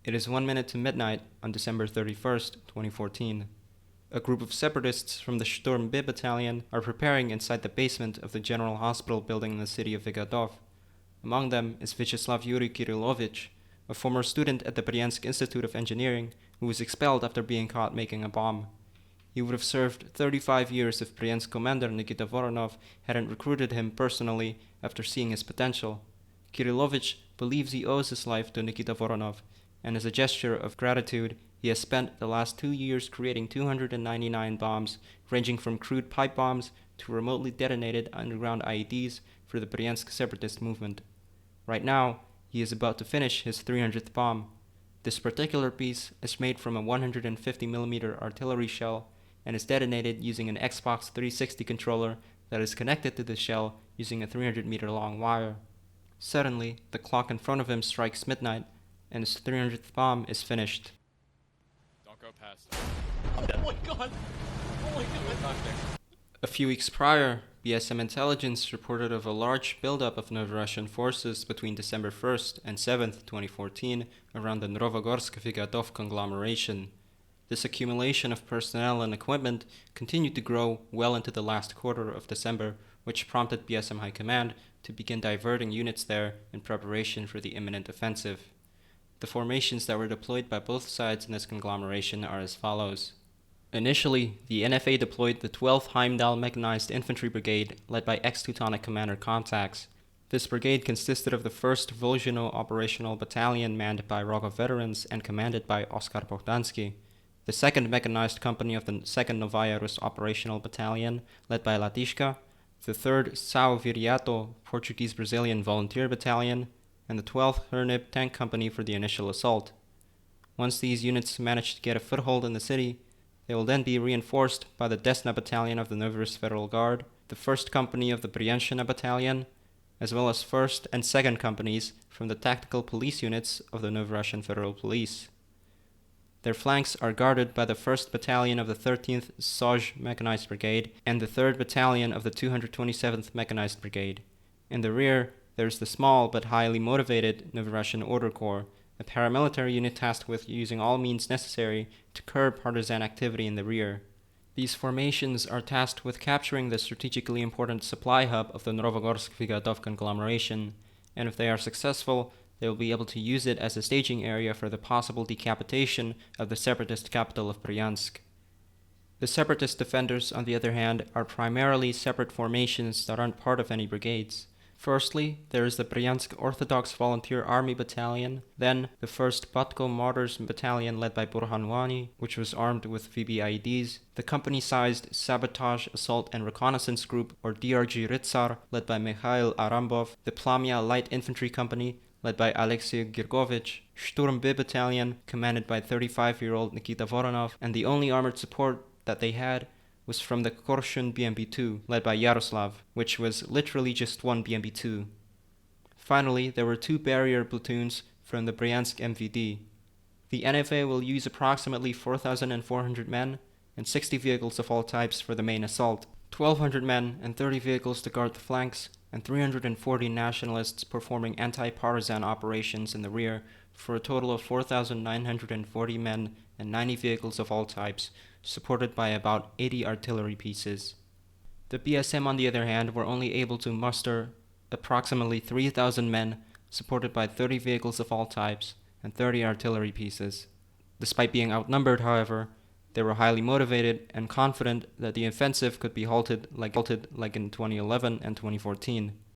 It is 1 minute to midnight on December 31st, 2014. A group of separatists from the Sturm B battalion are preparing inside the basement of the General Hospital building in the city of Vygatov. Among them is Vyacheslav Yuri Kirillovich, a former student at the Bryansk Institute of Engineering who was expelled after being caught making a bomb. He would have served 35 years if Bryansk commander Nikita Voronov hadn't recruited him personally after seeing his potential. Kirillovich believes he owes his life to Nikita Voronov, and as a gesture of gratitude, he has spent the last 2 years creating 299 bombs, ranging from crude pipe bombs to remotely detonated underground IEDs for the Bryansk separatist movement. Right now, he is about to finish his 300th bomb. This particular piece is made from a 150mm artillery shell and is detonated using an Xbox 360 controller that is connected to the shell using a 300-meter long wire. Suddenly, the clock in front of him strikes midnight, and his 300th bomb is finished. Don't go past. Oh my god! Oh my god! A few weeks prior, BSM intelligence reported of a large buildup of Novorussian forces between December 1st and 7th, 2014, around the Novogorsk-Vygatov conglomeration. This accumulation of personnel and equipment continued to grow well into the last quarter of December, which prompted BSM High Command to begin diverting units there in preparation for the imminent offensive. The formations that were deployed by both sides in this conglomeration are as follows. Initially, the NFA deployed the 12th Heimdall Mechanized Infantry Brigade, led by ex-Teutonic Commander Contacts. This brigade consisted of the 1st Volzhino Operational Battalion manned by Rogov veterans and commanded by Oskar Bogdansky, the 2nd Mechanized Company of the 2nd Novaya Rus Operational Battalion, led by Latishka, the 3rd Sao Viriato Portuguese-Brazilian Volunteer Battalion, and the 12th Hernib Tank Company for the initial assault. Once these units manage to get a foothold in the city, they will then be reinforced by the Desna Battalion of the Novorus Federal Guard, the 1st Company of the Bryanshina Battalion, as well as 1st and 2nd Companies from the Tactical Police Units of the Novorussian Federal Police. Their flanks are guarded by the 1st Battalion of the 13th Sozh Mechanized Brigade and the 3rd Battalion of the 227th Mechanized Brigade. In the rear, there is the small but highly motivated Novorussian Order Corps, a paramilitary unit tasked with using all means necessary to curb partisan activity in the rear. These formations are tasked with capturing the strategically important supply hub of the Novogorsk-Vygatov conglomeration, and if they are successful, they will be able to use it as a staging area for the possible decapitation of the separatist capital of Bryansk. The separatist defenders, on the other hand, are primarily separate formations that aren't part of any brigades. Firstly, there is the Bryansk Orthodox Volunteer Army Battalion, then the 1st Batko Martyrs Battalion led by Burhanwani, which was armed with VBIEDs, the company-sized Sabotage, Assault and Reconnaissance Group, or DRG Ritsar, led by Mikhail Arambov, the Plamia Light Infantry Company, led by Alexei Girgovich, Sturm B Battalion, commanded by 35-year-old Nikita Voronov, and the only armored support that they had was from the Korshun BMP-2, led by Yaroslav, which was literally just one BMP-2. Finally, there were 2 barrier platoons from the Bryansk MVD. The NFA will use approximately 4,400 men and 60 vehicles of all types for the main assault, 1,200 men and 30 vehicles to guard the flanks, and 340 nationalists performing anti-partisan operations in the rear for a total of 4,940 men and 90 vehicles of all types, supported by about 80 artillery pieces. The BSM, on the other hand, were only able to muster approximately 3,000 men, supported by 30 vehicles of all types and 30 artillery pieces. Despite being outnumbered, however, they were highly motivated and confident that the offensive could be halted like in 2011 and 2014.